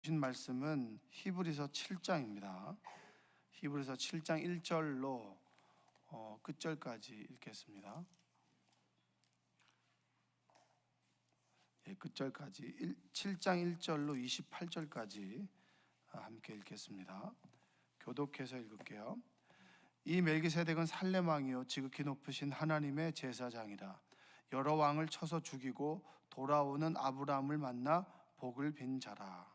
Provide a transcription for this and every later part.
주신 말씀은 히브리서 7장입니다. 히브리서 7장 1절로 끝절까지 읽겠습니다. 끝절까지 7장 1절로 28절까지 함께 읽겠습니다. 교독해서 읽을게요. 이 멜기세덱은 살렘 왕이요 지극히 높으신 하나님의 제사장이라. 여러 왕을 쳐서 죽이고 돌아오는 아브라함을 만나 복을 빈 자라.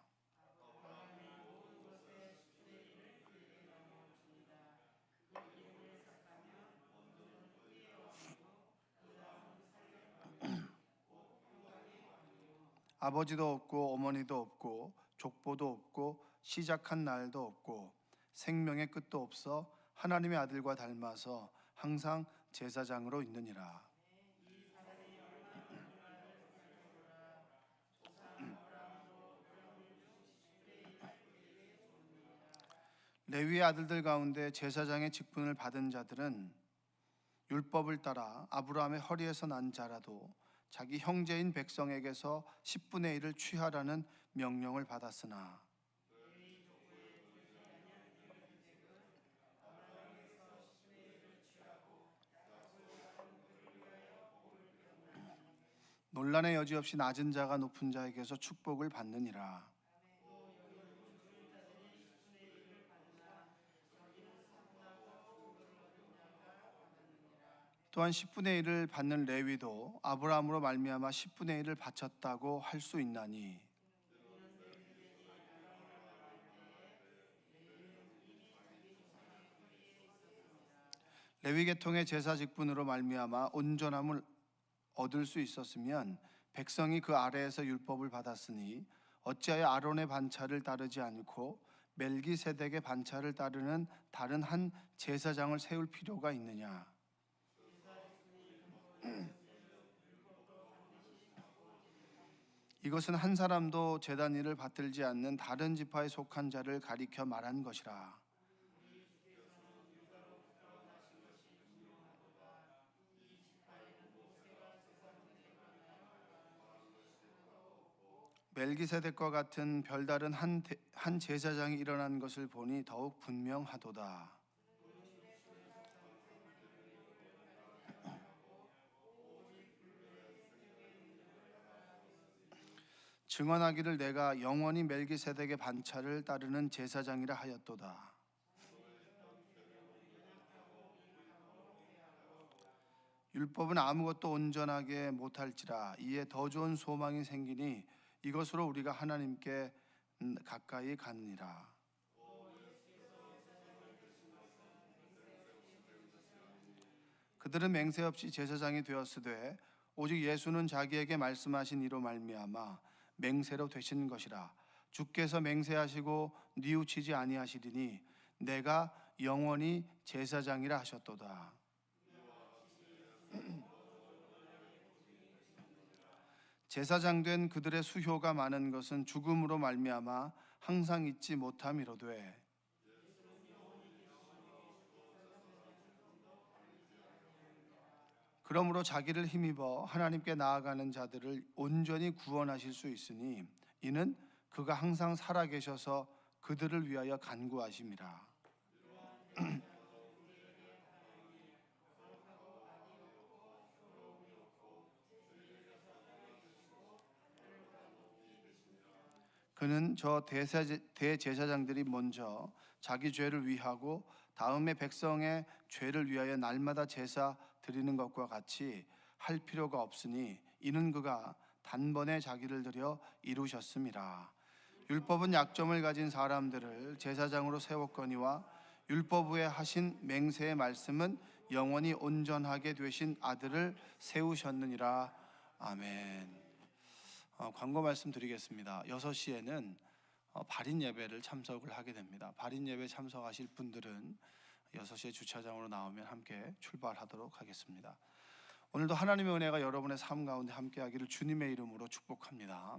아버지도 없고 어머니도 없고 족보도 없고 시작한 날도 없고 생명의 끝도 없어 하나님의 아들과 닮아서 항상 제사장으로 있느니라. 레위의 아들들 가운데 제사장의 직분을 받은 자들은 율법을 따라 아브라함의 허리에서 난 자라도 자기 형제인 백성에게서 10분의 1을 취하라는 명령을 받았으나 논란의 여지 없이 낮은 자가 높은 자에게서 축복을 받느니라. 또한 10분의 1을 받는 레위도 아브라함으로 말미암아 10분의 1을 바쳤다고 할 수 있나니 레위 계통의 제사 직분으로 말미암아 온전함을 얻을 수 있었으면 백성이 그 아래에서 율법을 받았으니 어찌하여 아론의 반차를 따르지 않고 멜기세덱의 반차를 따르는 다른 한 제사장을 세울 필요가 있느냐. 이것은 한 사람도 제단 일을 받들지 않는 다른 지파에 속한 자를 가리켜 말한 것이라. 멜기세덱과 같은 별다른 한 제사장이 일어난 것을 보니 더욱 분명하도다. 증언하기를 내가 영원히 멜기세덱의 반차를 따르는 제사장이라 하였도다. 율법은 아무것도 온전하게 못할지라. 이에 더 좋은 소망이 생기니 이것으로 우리가 하나님께 가까이 가느니라. 그들은 맹세 없이 제사장이 되었으되 오직 예수는 자기에게 말씀하신 이로 말미암아 맹세로 되신 것이라. 주께서 맹세하시고 뉘우치지 아니하시리니 내가 영원히 제사장이라 하셨도다. 제사장 된 그들의 수효가 많은 것은 죽음으로 말미암아 항상 잊지 못함이로되 그러므로 자기를 힘입어 하나님께 나아가는 자들을 온전히 구원하실 수 있으니 이는 그가 항상 살아계셔서 그들을 위하여 간구하심이라. 그는 저 대제사장들이 먼저 자기 죄를 위하고 다음에 백성의 죄를 위하여 날마다 제사 드리는 것과 같이 할 필요가 없으니 이는 그가 단번에 자기를 들여 이루셨음이라. 율법은 약점을 가진 사람들을 제사장으로 세웠거니와 율법 후에 하신 맹세의 말씀은 영원히 온전하게 되신 아들을 세우셨느니라. 아멘. 광고 말씀 드리겠습니다. 6시에는 발인 예배를 참석을 하게 됩니다. 발인 예배 참석하실 분들은 6시에 주차장으로 나오면 함께 출발하도록 하겠습니다. 오늘도 하나님의 은혜가 여러분의 삶 가운데 함께하기를 주님의 이름으로 축복합니다.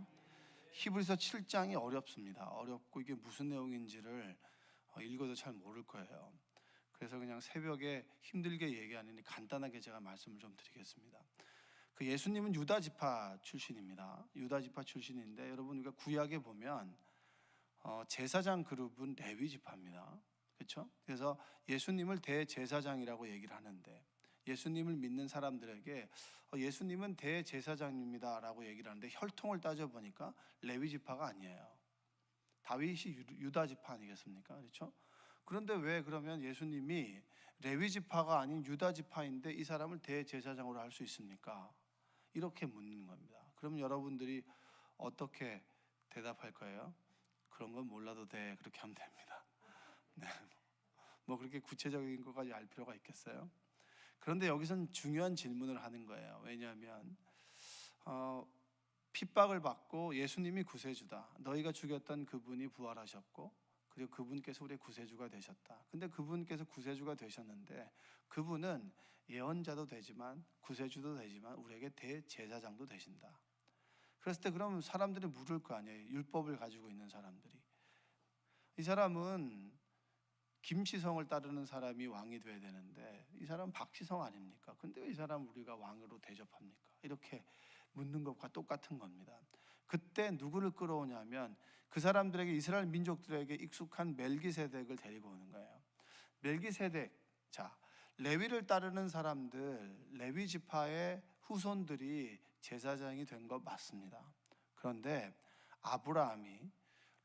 히브리서 7장이 어렵습니다. 어렵고 이게 무슨 내용인지를 읽어도 잘 모를 거예요. 그래서 그냥 새벽에 힘들게 얘기하느니 간단하게 제가 말씀을 좀 드리겠습니다. 그 예수님은 유다 지파 출신입니다. 유다 지파 출신인데 여러분 우리가 구약에 보면 제사장 그룹은 레위 지파입니다. 그렇죠? 그래서 예수님을 대제사장이라고 얘기를 하는데, 예수님을 믿는 사람들에게 예수님은 대제사장입니다라고 얘기를 하는데, 혈통을 따져보니까 레위 지파가 아니에요. 다윗이 유다 지파 아니겠습니까? 그렇죠? 그런데 왜 그러면 예수님이 레위 지파가 아닌 유다 지파인데 이 사람을 대제사장으로 할 수 있습니까? 이렇게 묻는 겁니다. 그럼 여러분들이 어떻게 대답할 거예요? 그런 건 몰라도 돼, 그렇게 하면 됩니다. 네, 뭐 그렇게 구체적인 것까지 알 필요가 있겠어요? 그런데 여기서는 중요한 질문을 하는 거예요. 왜냐하면 핍박을 받고 예수님이 구세주다, 너희가 죽였던 그분이 부활하셨고 그리고 그분께서 우리의 구세주가 되셨다. 근데 그분께서 구세주가 되셨는데 그분은 예언자도 되지만 구세주도 되지만 우리에게 대제사장도 되신다. 그랬을 때 그럼 사람들이 물을 거 아니에요. 율법을 가지고 있는 사람들이, 이 사람은 김시성을 따르는 사람이 왕이 돼야 되는데 이 사람은 박시성 아닙니까? 근데 왜 이 사람 우리가 왕으로 대접합니까? 이렇게 묻는 것과 똑같은 겁니다. 그때 누구를 끌어오냐면 그 사람들에게, 이스라엘 민족들에게 익숙한 멜기세덱을 데리고 오는 거예요. 멜기세덱, 자, 레위를 따르는 사람들, 레위 지파의 후손들이 제사장이 된 것 맞습니다. 그런데 아브라함이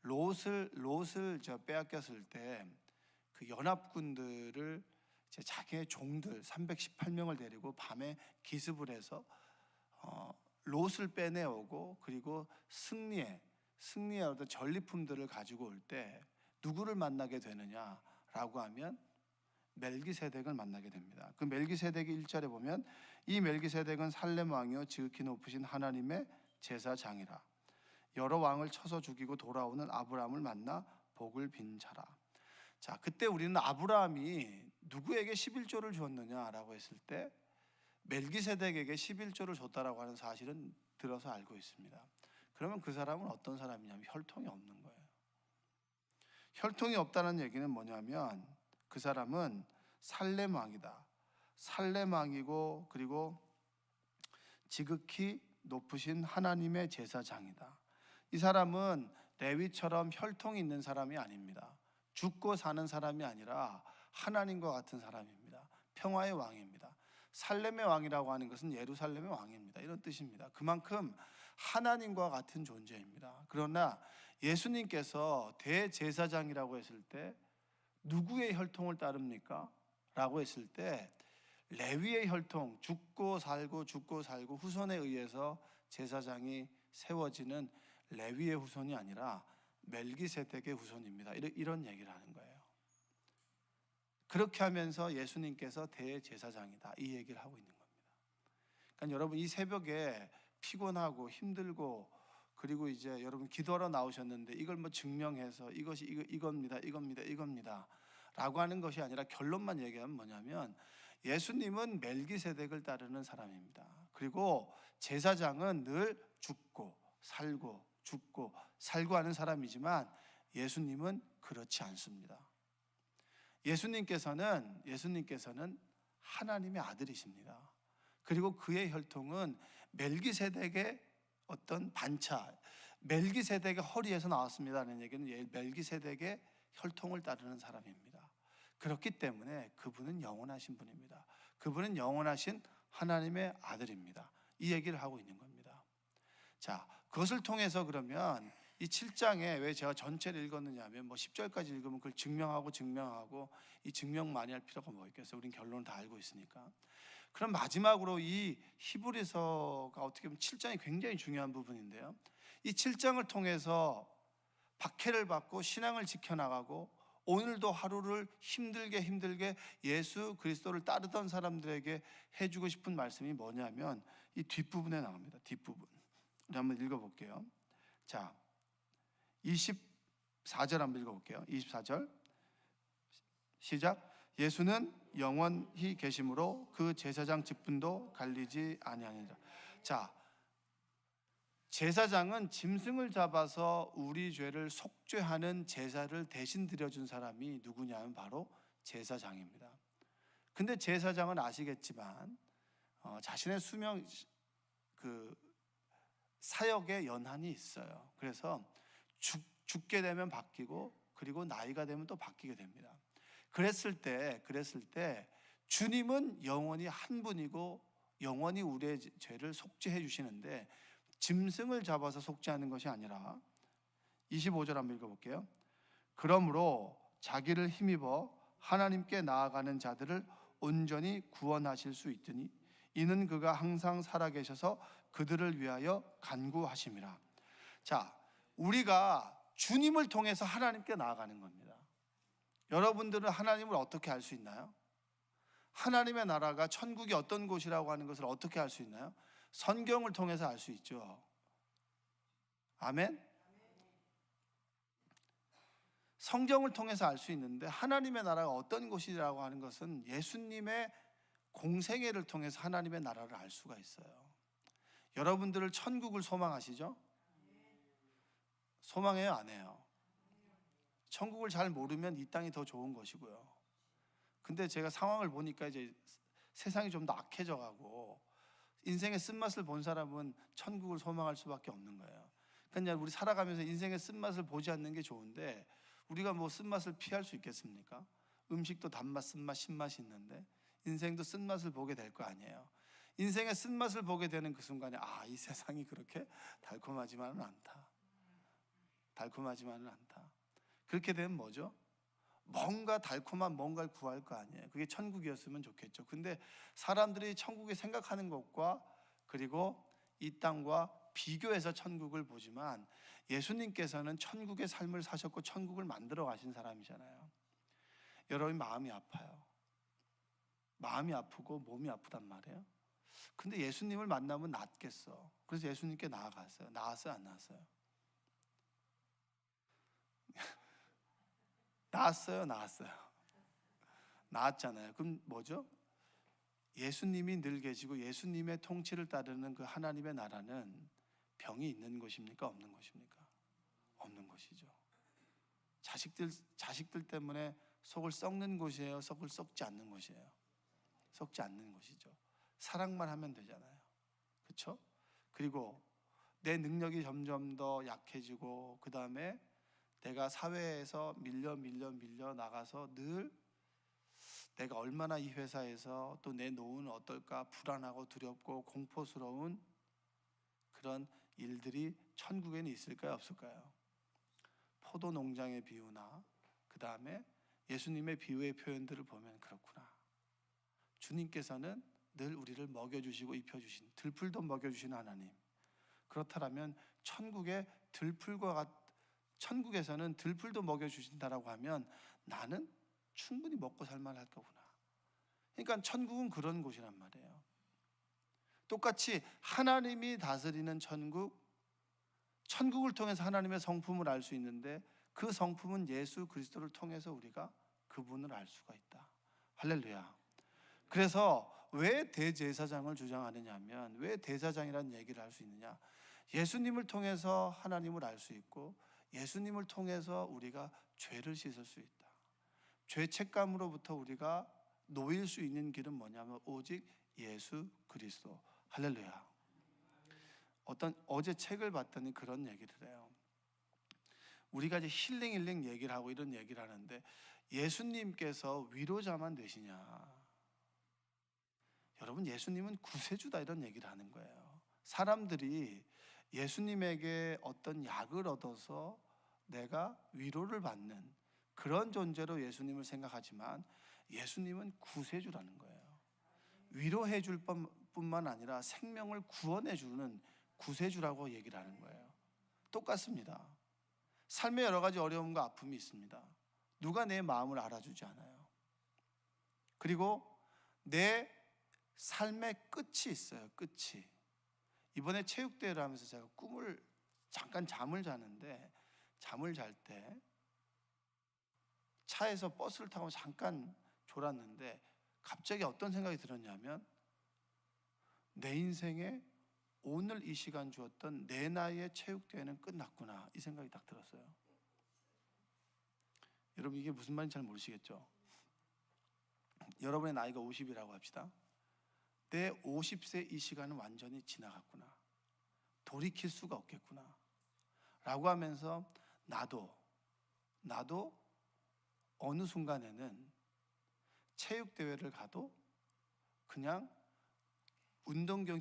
롯을 빼앗겼을 때 그 연합군들을 자기의 종들 318명을 데리고 밤에 기습을 해서 롯을 빼내오고 그리고 승리의 어떤 전리품들을 가지고 올 때 누구를 만나게 되느냐라고 하면 멜기세덱을 만나게 됩니다. 그 멜기세덱이 1절에 보면 이 멜기세덱은 살렘 왕이요 지극히 높으신 하나님의 제사장이라, 여러 왕을 쳐서 죽이고 돌아오는 아브라함을 만나 복을 빈 자라. 자, 그때 우리는 아브라함이 누구에게 11조를 줬느냐라고 했을 때 멜기세덱에게 11조를 줬다라고 하는 사실은 들어서 알고 있습니다. 그러면 그 사람은 어떤 사람이냐면 혈통이 없는 거예요. 혈통이 없다는 얘기는 뭐냐면 그 사람은 살렘 왕이다. 살렘 왕이고 그리고 지극히 높으신 하나님의 제사장이다. 이 사람은 레위처럼 혈통이 있는 사람이 아닙니다. 죽고 사는 사람이 아니라 하나님과 같은 사람입니다. 평화의 왕입니다. 살렘의 왕이라고 하는 것은 예루살렘의 왕입니다. 이런 뜻입니다. 그만큼 하나님과 같은 존재입니다. 그러나 예수님께서 대제사장이라고 했을 때 누구의 혈통을 따릅니까? 라고 했을 때 레위의 혈통, 죽고 살고 후손에 의해서 제사장이 세워지는 레위의 후손이 아니라 멜기세덱의 후손입니다. 이런 얘기를 하는 거예요. 그렇게 하면서 예수님께서 대제사장이다, 이 얘기를 하고 있는 겁니다. 그러니까 여러분, 이 새벽에 피곤하고 힘들고 그리고 이제 여러분 기도하러 나오셨는데 이걸 뭐 증명해서 이것이 이겁니다 라고 하는 것이 아니라 결론만 얘기하면 뭐냐면 예수님은 멜기세덱을 따르는 사람입니다. 그리고 제사장은 늘 죽고 살고 하는 사람이지만 예수님은 그렇지 않습니다. 예수님께서는 하나님의 아들이십니다. 그리고 그의 혈통은 멜기세덱의 어떤 반차, 멜기세덱의 허리에서 나왔습니다라는 얘기는 멜기세덱의 혈통을 따르는 사람입니다. 그렇기 때문에 그분은 영원하신 분입니다. 그분은 영원하신 하나님의 아들입니다. 이 얘기를 하고 있는 겁니다. 자, 그것을 통해서 그러면 이 7장에 왜 제가 전체를 읽었느냐 하면 10절까지 읽으면 그걸 증명하고 이 증명 많이 할 필요가 뭐 있겠어요? 우린 결론을 다 알고 있으니까. 그럼 마지막으로 이 히브리서가 어떻게 보면 7장이 굉장히 중요한 부분인데요, 이 7장을 통해서 박해를 받고 신앙을 지켜나가고 오늘도 하루를 힘들게 예수 그리스도를 따르던 사람들에게 해주고 싶은 말씀이 뭐냐면 이 뒷부분에 나옵니다. 뒷부분 우리 한번 읽어볼게요. 자, 24절 한번 읽어볼게요. 24절 시작. 예수는 영원히 계심으로 그 제사장 직분도 갈리지 아니하니라. 자, 제사장은 짐승을 잡아서 우리 죄를 속죄하는 제사를 대신 드려준 사람이 누구냐면 바로 제사장입니다. 근데 제사장은 아시겠지만 자신의 수명 사역에 연한이 있어요. 그래서 죽게 되면 바뀌고 그리고 나이가 되면 또 바뀌게 됩니다. 그랬을 때 주님은 영원히 한 분이고 영원히 우리의 죄를 속죄해 주시는데 짐승을 잡아서 속죄하는 것이 아니라 25절 한번 읽어볼게요. 그러므로 자기를 힘입어 하나님께 나아가는 자들을 온전히 구원하실 수 있으니 이는 그가 항상 살아계셔서 그들을 위하여 간구하심이라. 자, 우리가 주님을 통해서 하나님께 나아가는 겁니다. 여러분들은 하나님을 어떻게 알 수 있나요? 하나님의 나라가 천국이 어떤 곳이라고 하는 것을 어떻게 알 수 있나요? 성경을 통해서 알 수 있죠. 아멘? 성경을 통해서 알 수 있는데 하나님의 나라가 어떤 곳이라고 하는 것은 예수님의 공생애를 통해서 하나님의 나라를 알 수가 있어요. 여러분들을 천국을 소망하시죠? 소망해요, 안 해요? 천국을 잘 모르면 이 땅이 더 좋은 것이고요. 근데 제가 상황을 보니까 이제 세상이 좀 더 악해져 가고 인생의 쓴맛을 본 사람은 천국을 소망할 수밖에 없는 거예요. 그러니까 우리 살아가면서 인생의 쓴맛을 보지 않는 게 좋은데 우리가 뭐 쓴맛을 피할 수 있겠습니까? 음식도 단맛, 쓴맛, 신맛이 있는데 인생도 쓴맛을 보게 될 거 아니에요. 인생의 쓴맛을 보게 되는 그 순간에 이 세상이 그렇게 달콤하지만은 않다. 달콤하지만은 않다. 그렇게 되면 뭐죠? 뭔가 달콤한 뭔가를 구할 거 아니에요. 그게 천국이었으면 좋겠죠. 근데 사람들이 천국에 생각하는 것과 그리고 이 땅과 비교해서 천국을 보지만 예수님께서는 천국의 삶을 사셨고 천국을 만들어 가신 사람이잖아요. 여러분 마음이 아파요. 마음이 아프고 몸이 아프단 말이에요. 근데 예수님을 만나면 낫겠어. 그래서 예수님께 나아갔어요. 나았어요, 안 나았어요? 나았어요, 나았어요? 나았잖아요. 그럼 뭐죠? 예수님이 늘 계시고 예수님의 통치를 따르는 그 하나님의 나라는 병이 있는 것입니까? 없는 것입니까? 없는 것이죠. 자식들 때문에 속을 썩는 곳이에요? 속을 썩지 않는 곳이에요? 썩지 않는 곳이죠. 사랑만 하면 되잖아요. 그렇죠? 그리고 내 능력이 점점 더 약해지고 그 다음에 내가 사회에서 밀려 나가서 늘 내가 얼마나 이 회사에서 또 내 노후는 어떨까 불안하고 두렵고 공포스러운 그런 일들이 천국에는 있을까요? 없을까요? 포도 농장의 비유나 그 다음에 예수님의 비유의 표현들을 보면 그렇구나. 주님께서는 늘 우리를 먹여주시고 입혀주신 들풀도 먹여주시는 하나님. 그렇다면 천국에서는 들풀도 먹여주신다라고 하면 나는 충분히 먹고 살만할 거구나. 그러니까 천국은 그런 곳이란 말이에요. 똑같이 하나님이 다스리는 천국을 통해서 하나님의 성품을 알 수 있는데 그 성품은 예수 그리스도를 통해서 우리가 그분을 알 수가 있다. 할렐루야. 그래서 왜 대제사장을 주장하느냐 하면 왜 대제사장이라는 얘기를 할 수 있느냐, 예수님을 통해서 하나님을 알 수 있고 예수님을 통해서 우리가 죄를 씻을 수 있다. 죄책감으로부터 우리가 놓일 수 있는 길은 뭐냐면 오직 예수 그리스도. 할렐루야. 어제 책을 봤더니 그런 얘기를 해요. 우리가 이제 힐링 얘기를 하고 이런 얘기를 하는데 예수님께서 위로자만 되시냐? 여러분 예수님은 구세주다 이런 얘기를 하는 거예요. 사람들이 예수님에게 어떤 약을 얻어서 내가 위로를 받는 그런 존재로 예수님을 생각하지만 예수님은 구세주라는 거예요. 위로해 줄 뿐만 아니라 생명을 구원해 주는 구세주라고 얘기를 하는 거예요. 똑같습니다. 삶에 여러 가지 어려움과 아픔이 있습니다. 누가 내 마음을 알아주지 않아요. 그리고 내 삶의 끝이 있어요. 끝이. 이번에 체육대회를 하면서 제가 잠깐 잠을 자는데 잠을 잘 때 차에서 버스를 타고 잠깐 졸았는데 갑자기 어떤 생각이 들었냐면 내 인생에 오늘 이 시간 주었던 내 나이의 체육대회는 끝났구나 이 생각이 딱 들었어요. 여러분 이게 무슨 말인지 잘 모르시겠죠? 여러분의 나이가 50이라고 합시다. 내 50세 이 시간은 완전히 지나갔구나. 돌이킬 수가 없겠구나 라고 하면서 나도 어느 순간에는 체육대회를 가도 그냥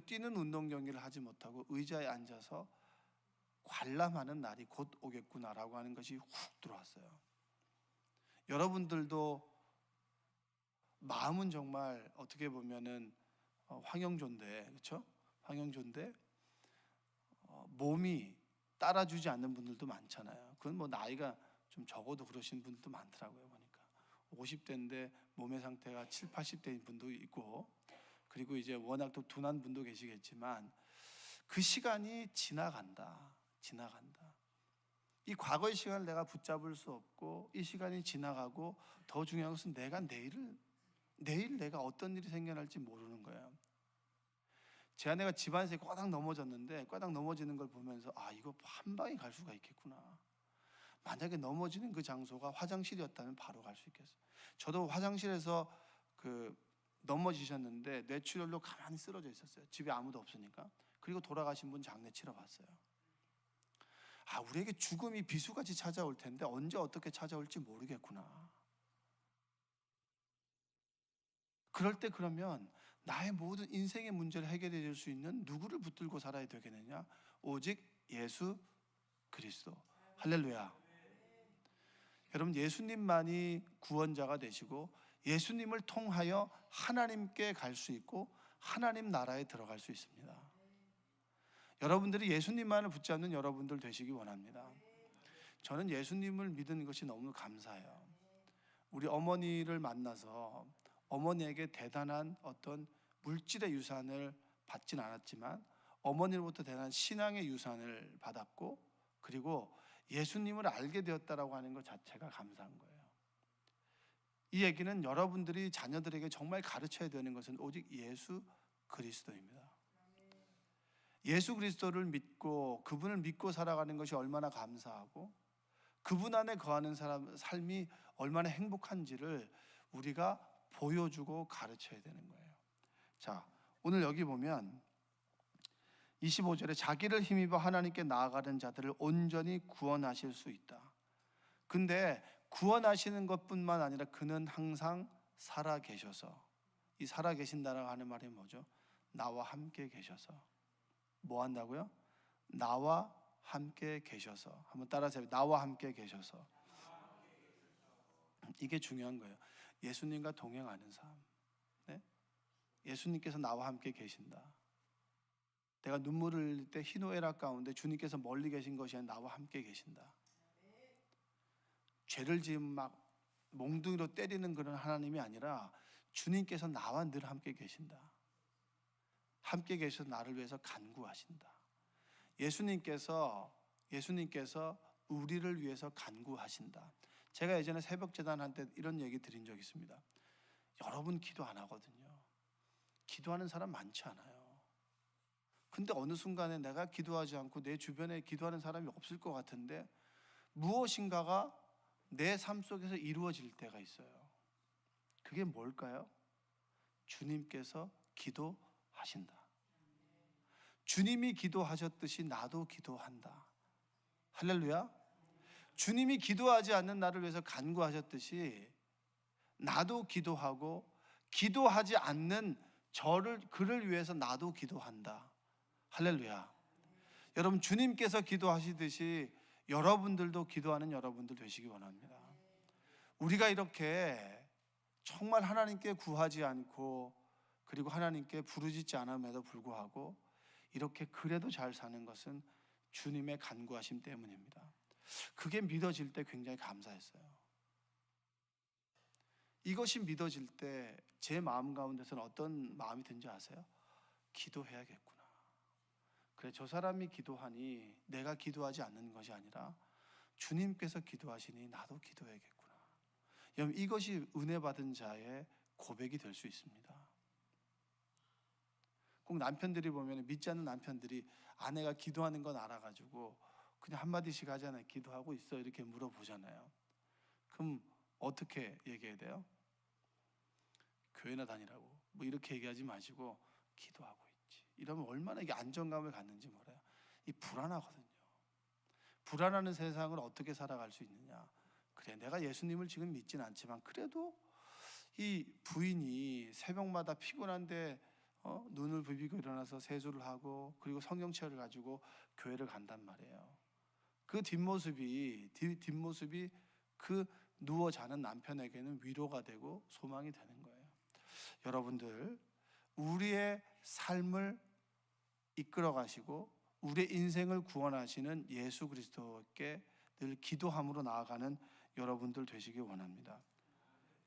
뛰는 운동 경기를 하지 못하고 의자에 앉아서 관람하는 날이 곧 오겠구나라고 하는 것이 훅 들어왔어요. 여러분들도 마음은 정말 어떻게 보면은 황영조인데, 그렇죠? 황영조인데 몸이 따라주지 않는 분들도 많잖아요. 그건 뭐 나이가 좀 적어도 그러신 분들도 많더라고요. 보니까 50대인데 몸의 상태가 7, 80대인 분도 있고, 그리고 이제 워낙 또 둔한 분도 계시겠지만 그 시간이 지나간다. 이 과거의 시간을 내가 붙잡을 수 없고, 이 시간이 지나가고, 더 중요한 것은 내가 내일 내가 어떤 일이 생겨날지 모르는 거예요. 제 아내가 집안에서 꽈당 넘어졌는데, 꽈당 넘어지는 걸 보면서 이거 한 방에 갈 수가 있겠구나. 만약에 넘어지는 그 장소가 화장실이었다면 바로 갈 수 있겠어요. 저도 화장실에서 넘어지셨는데 뇌출혈로 가만히 쓰러져 있었어요. 집에 아무도 없으니까. 그리고 돌아가신 분 장례 치러 봤어요. 우리에게 죽음이 비수같이 찾아올 텐데 언제 어떻게 찾아올지 모르겠구나. 그럴 때 그러면 나의 모든 인생의 문제를 해결해 줄 수 있는 누구를 붙들고 살아야 되겠느냐? 오직 예수 그리스도. 할렐루야. 여러분, 예수님만이 구원자가 되시고 예수님을 통하여 하나님께 갈 수 있고 하나님 나라에 들어갈 수 있습니다. 여러분들이 예수님만을 붙잡는 여러분들 되시기 원합니다. 저는 예수님을 믿은 것이 너무 감사해요. 우리 어머니를 만나서 어머니에게 대단한 어떤 물질의 유산을 받진 않았지만 어머니로부터 대단한 신앙의 유산을 받았고, 그리고 예수님을 알게 되었다라고 하는 것 자체가 감사한 거예요. 이 얘기는 여러분들이 자녀들에게 정말 가르쳐야 되는 것은 오직 예수 그리스도입니다. 예수 그리스도를 믿고 그분을 믿고 살아가는 것이 얼마나 감사하고 그분 안에 거하는 삶이 얼마나 행복한지를 우리가 보여주고 가르쳐야 되는 거예요. 자, 오늘 여기 보면 25절에 자기를 힘입어 하나님께 나아가는 자들을 온전히 구원하실 수 있다. 근데 구원하시는 것뿐만 아니라 그는 항상 살아계셔서, 이 살아계신다라고 하는 말이 뭐죠? 나와 함께 계셔서. 뭐 한다고요? 나와 함께 계셔서. 한번 따라하세요. 나와 함께 계셔서. 이게 중요한 거예요. 예수님과 동행하는 삶. 네? 예수님께서 나와 함께 계신다. 내가 눈물을 흘릴 때 희노애락 가운데 주님께서 멀리 계신 것이 아니라 나와 함께 계신다. 죄를 지으면 막 몽둥이로 때리는 그런 하나님이 아니라 주님께서 나와 늘 함께 계신다. 함께 계셔서 나를 위해서 간구하신다. 예수님께서 우리를 위해서 간구하신다. 제가 예전에 새벽재단 할 때 이런 얘기 드린 적 있습니다. 여러분 기도 안 하거든요. 기도하는 사람 많지 않아요. 근데 어느 순간에 내가 기도하지 않고 내 주변에 기도하는 사람이 없을 것 같은데 무엇인가가 내 삶 속에서 이루어질 때가 있어요. 그게 뭘까요? 주님께서 기도하신다. 주님이 기도하셨듯이 나도 기도한다. 할렐루야. 주님이 기도하지 않는 나를 위해서 간구하셨듯이 나도 기도하고, 기도하지 않는 그를 위해서 나도 기도한다. 할렐루야. 여러분, 주님께서 기도하시듯이 여러분들도 기도하는 여러분들 되시기 원합니다. 우리가 이렇게 정말 하나님께 구하지 않고 그리고 하나님께 부르짖지 않음에도 불구하고 이렇게 그래도 잘 사는 것은 주님의 간구하심 때문입니다. 그게 믿어질 때 굉장히 감사했어요. 이것이 믿어질 때 제 마음 가운데서는 어떤 마음이 든지 아세요? 기도해야겠구나. 그래, 저 사람이 기도하니 내가 기도하지 않는 것이 아니라 주님께서 기도하시니 나도 기도해야겠구나. 여러분, 이것이 은혜 받은 자의 고백이 될 수 있습니다. 꼭 남편들이 보면, 믿지 않는 남편들이 아내가 기도하는 건 알아가지고 그냥 한마디씩 하잖아요. 기도하고 있어 이렇게 물어보잖아요. 그럼 어떻게 얘기해야 돼요? 교회나 다니라고 뭐 이렇게 얘기하지 마시고 기도하고 있지. 이러면 얼마나 이게 안정감을 갖는지 몰라요. 이 불안하거든요. 불안하는 세상을 어떻게 살아갈 수 있느냐. 그래, 내가 예수님을 지금 믿진 않지만 그래도 이 부인이 새벽마다 피곤한데 눈을 부비고 일어나서 세수를 하고 그리고 성경책을 가지고 교회를 간단 말이에요. 그 뒷모습이 그 누워 자는 남편에게는 위로가 되고 소망이 되는 거예요. 여러분들, 우리의 삶을 이끌어 가시고 우리의 인생을 구원하시는 예수 그리스도께 늘 기도함으로 나아가는 여러분들 되시기 원합니다.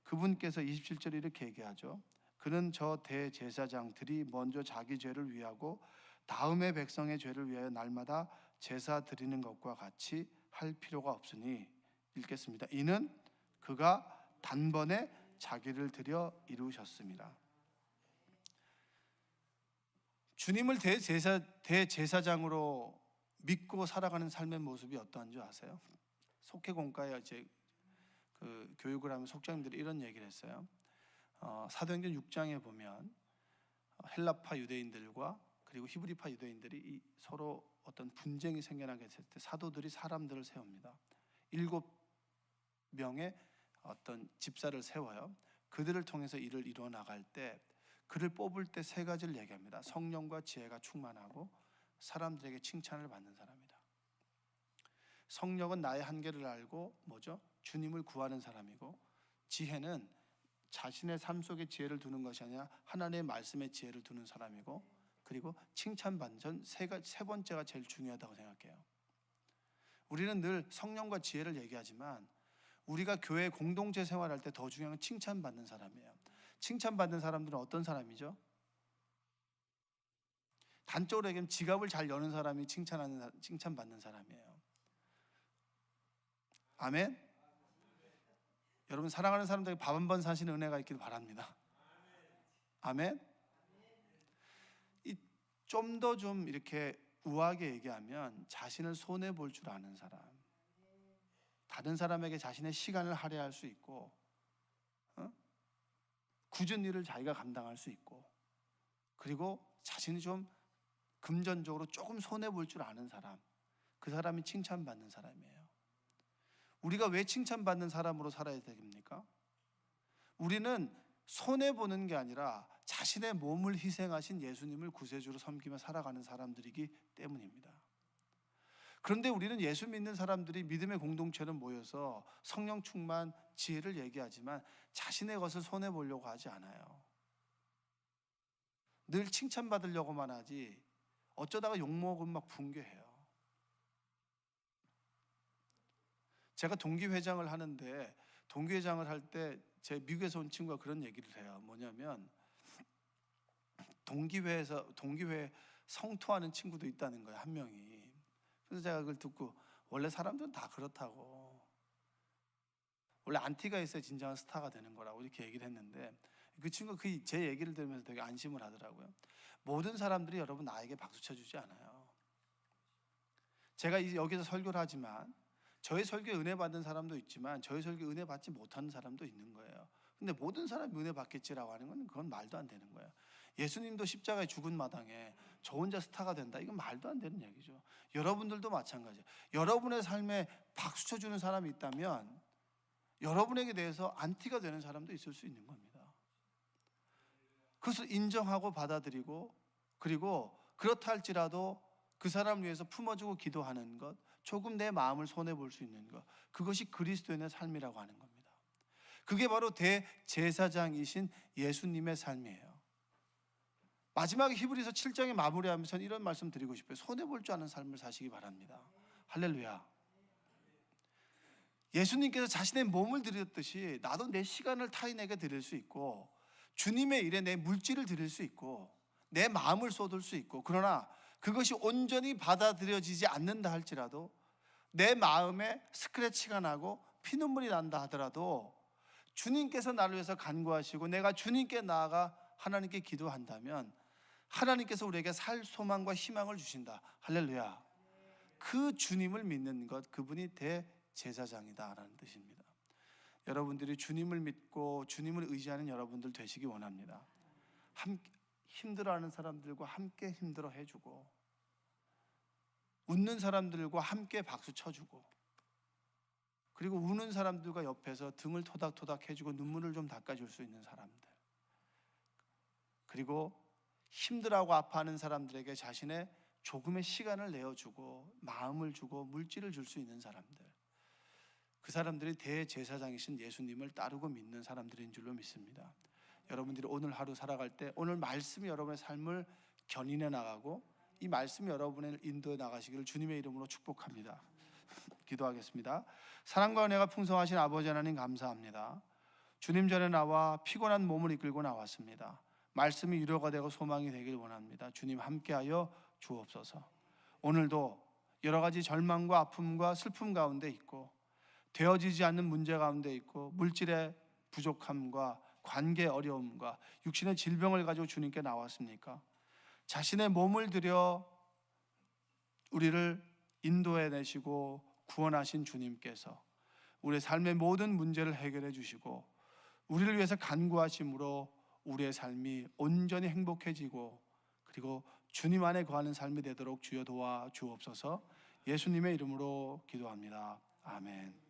그분께서 27절에 이렇게 얘기하죠. 그는 저 대제사장들이 먼저 자기 죄를 위하고 다음에 백성의 죄를 위하여 날마다 제사 드리는 것과 같이 할 필요가 없으니, 읽겠습니다. 이는 그가 단번에 자기를 드려 이루셨습니다. 주님을 대제사장으로 믿고 살아가는 삶의 모습이 어떠한 줄 아세요? 속회공과에 이제 그 교육을 하면 속장님들이 이런 얘기를 했어요. 사도행전 6장에 보면 헬라파 유대인들과 그리고 히브리파 유대인들이 서로 어떤 분쟁이 생겨나게 됐을 때 사도들이 사람들을 세웁니다. 7명의 어떤 집사를 세워요. 그들을 통해서 일을 이루어 나갈 때 그를 뽑을 때 세 가지를 얘기합니다. 성령과 지혜가 충만하고 사람들에게 칭찬을 받는 사람이다. 성령은 나의 한계를 알고 뭐죠? 주님을 구하는 사람이고, 지혜는 자신의 삶 속에 지혜를 두는 것이 아니라 하나님의 말씀에 지혜를 두는 사람이고, 그리고 칭찬받는, 전 세 번째가 제일 중요하다고 생각해요. 우리는 늘 성령과 지혜를 얘기하지만 우리가 교회 공동체 생활할 때 더 중요한 건 칭찬받는 사람이에요. 칭찬받는 사람들은 어떤 사람이죠? 단적으로 얘기하면 지갑을 잘 여는 사람이 칭찬받는 사람이에요. 아멘? 여러분, 사랑하는 사람들에게 밥 한 번 사시는 은혜가 있기를 바랍니다. 아멘? 좀 더 좀 이렇게 우아하게 얘기하면 자신을 손해볼 줄 아는 사람, 다른 사람에게 자신의 시간을 할애할 수 있고, 굳은 일을 자기가 감당할 수 있고, 그리고 자신이 좀 금전적으로 조금 손해볼 줄 아는 사람, 그 사람이 칭찬받는 사람이에요. 우리가 왜 칭찬받는 사람으로 살아야 됩니까? 우리는 손해보는 게 아니라 자신의 몸을 희생하신 예수님을 구세주로 섬기며 살아가는 사람들이기 때문입니다. 그런데 우리는 예수 믿는 사람들이 믿음의 공동체로 모여서 성령 충만, 지혜를 얘기하지만 자신의 것을 손해보려고 하지 않아요. 늘 칭찬받으려고만 하지 어쩌다가 욕먹으면 막 붕괴해요. 제가 동기회장을 하는데, 동기회장을 할 때 제 미국에서 온 친구가 그런 얘기를 해요. 뭐냐면 동기회 성토하는 친구도 있다는 거예요, 한 명이. 그래서 제가 그걸 듣고, 원래 사람들은 다 그렇다고, 원래 안티가 있어야 진정한 스타가 되는 거라고 이렇게 얘기를 했는데, 그 친구가 제 얘기를 들으면서 되게 안심을 하더라고요. 모든 사람들이 여러분 나에게 박수 쳐주지 않아요. 제가 여기서 설교를 하지만 저의 설교에 은혜 받는 사람도 있지만 저의 설교에 은혜 받지 못하는 사람도 있는 거예요. 근데 모든 사람이 은혜 받겠지라고 하는 건 그건 말도 안 되는 거예요. 예수님도 십자가에 죽은 마당에 저 혼자 스타가 된다, 이건 말도 안 되는 얘기죠. 여러분들도 마찬가지예요. 여러분의 삶에 박수 쳐주는 사람이 있다면 여러분에게 대해서 안티가 되는 사람도 있을 수 있는 겁니다. 그것을 인정하고 받아들이고, 그리고 그렇다 할지라도 그 사람을 위해서 품어주고 기도하는 것, 조금 내 마음을 손해볼 수 있는 것, 그것이 그리스도인의 삶이라고 하는 겁니다. 그게 바로 대제사장이신 예수님의 삶이에요. 마지막에 히브리서 7장에 마무리하면서 이런 말씀 드리고 싶어요. 손해볼 줄 아는 삶을 사시기 바랍니다. 할렐루야. 예수님께서 자신의 몸을 드렸듯이 나도 내 시간을 타인에게 드릴 수 있고, 주님의 일에 내 물질을 드릴 수 있고, 내 마음을 쏟을 수 있고, 그러나 그것이 온전히 받아들여지지 않는다 할지라도, 내 마음에 스크래치가 나고 피눈물이 난다 하더라도 주님께서 나를 위해서 간구하시고 내가 주님께 나아가 하나님께 기도한다면 하나님께서 우리에게 살 소망과 희망을 주신다. 할렐루야. 그 주님을 믿는 것, 그분이 대제사장이다라는 뜻입니다. 여러분들이 주님을 믿고 주님을 의지하는 여러분들 되시기 원합니다. 힘들어하는 사람들과 함께 힘들어 해주고, 웃는 사람들과 함께 박수 쳐주고, 그리고 우는 사람들과 옆에서 등을 토닥토닥 해주고 눈물을 좀 닦아줄 수 있는 사람들, 그리고 힘들어하고 아파하는 사람들에게 자신의 조금의 시간을 내어주고 마음을 주고 물질을 줄 수 있는 사람들, 그 사람들이 대제사장이신 예수님을 따르고 믿는 사람들인 줄로 믿습니다. 여러분들이 오늘 하루 살아갈 때 오늘 말씀이 여러분의 삶을 견인해 나가고 이 말씀이 여러분을 인도해 나가시기를 주님의 이름으로 축복합니다. 기도하겠습니다. 사랑과 은혜가 풍성하신 아버지 하나님, 감사합니다. 주님 전에 나와 피곤한 몸을 이끌고 나왔습니다. 말씀이 위로가 되고 소망이 되길 원합니다. 주님 함께하여 주옵소서. 오늘도 여러 가지 절망과 아픔과 슬픔 가운데 있고 되어지지 않는 문제 가운데 있고 물질의 부족함과 관계 어려움과 육신의 질병을 가지고 주님께 나왔습니까? 자신의 몸을 들여 우리를 인도해 내시고 구원하신 주님께서 우리의 삶의 모든 문제를 해결해 주시고 우리를 위해서 간구하심으로 우리의 삶이 온전히 행복해지고 그리고 주님 안에 거하는 삶이 되도록 주여 도와 주옵소서. 예수님의 이름으로 기도합니다. 아멘.